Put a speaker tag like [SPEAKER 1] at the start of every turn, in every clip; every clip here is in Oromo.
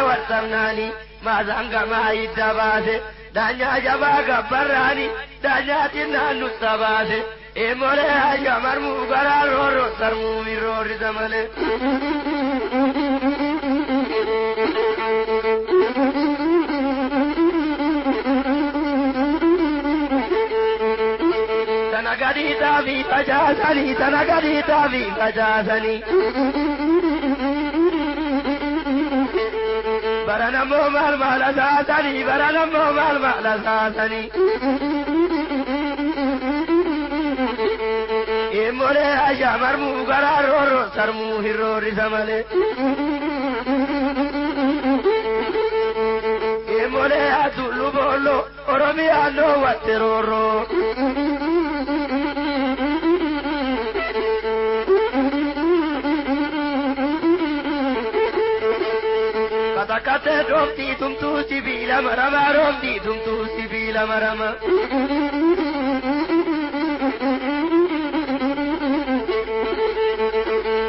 [SPEAKER 1] wartamnani ma zanga ma idabase danya jaba gabarani danya tinanu tabase e mole aja marmu gararo ro sarmu miro rizamale tanagadi tavi tajasani baranamo mal malasasani e mole aja marmu gararo ro sarmu hiro rizamale e mole atulu bolo oromia no wateroro katakate romti tumtu sibila marama romti tumtu sibila marama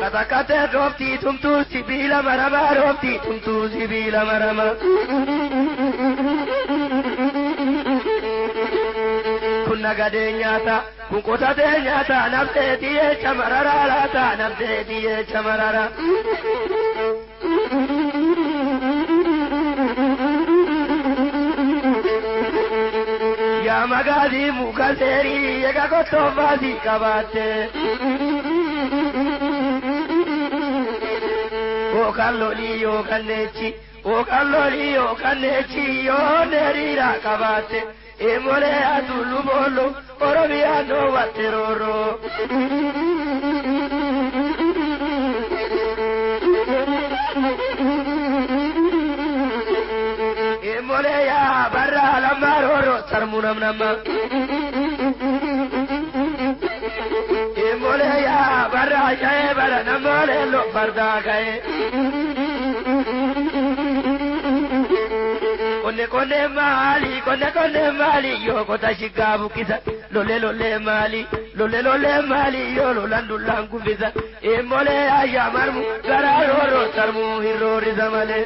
[SPEAKER 1] katakate romti tumtu sibila marama romti tumtu sibila marama kunna gade nyata kunkota de nyata nafte diye chamarara lata nafte diye chamarara ya magadi mukaseri yega koto basi kabate o kalloli yo kanechi yo nerira kabate e mole atulu bolo orobia no wateroro e mole ya barra lamaroro sarmunam nama e mole ya barra jaye bara namole lo barda gaye konne mali yo kota shikabu kisa lole mali yo lolandu langu visa e mole aya marmu gararo ro sarmu hiro rizamale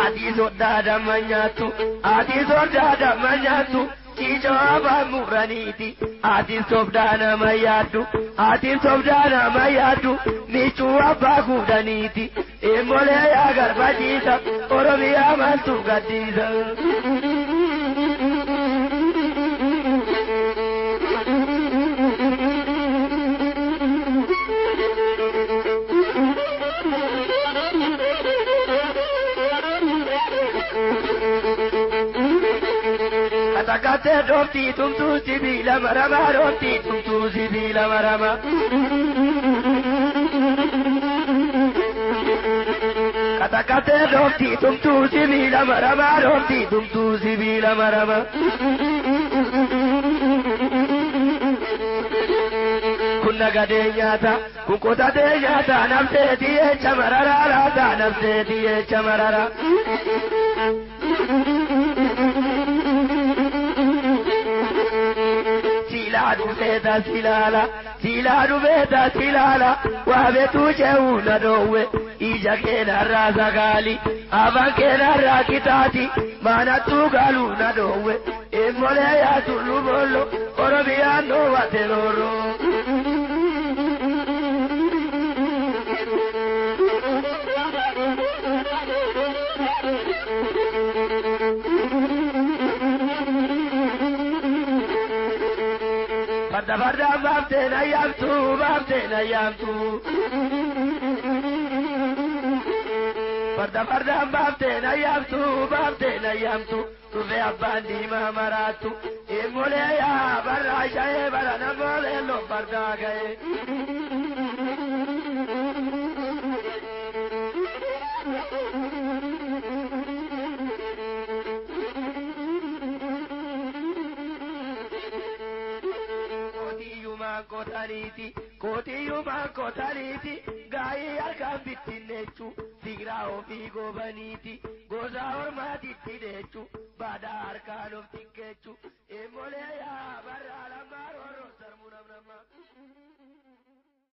[SPEAKER 1] adi sodada manyatu Kijaba muraniti, ati sobdana mayadu, nichu abaku daniti, emole ya garbajita, oromia mantu gadisa. Katakate romti tumtu sibila marama romti tumtu sibila marama katakate romti tumtu sibila marama romti tumtu sibila marama kunna gade nyata kunkota de nyata nafse diye chamarara lata nafse diye chamarara siladu beta silala wabetu cheuna dowe ija kena raza gali avan kena rakitati mana tugalu na dowe emole ya tulubolo orobia no wateroro Barda babtena yamtu barda babtena yamtu tuve abandi mamaratu emole ya barra jaye barana mole lo barda gaye koti hiyyumaan kotaniiti gaa'ii harkaan bittinneechu sigiraa ofii goobaniiti gosaa ormaatitti deechu baadaa harkaan of xiqqeechu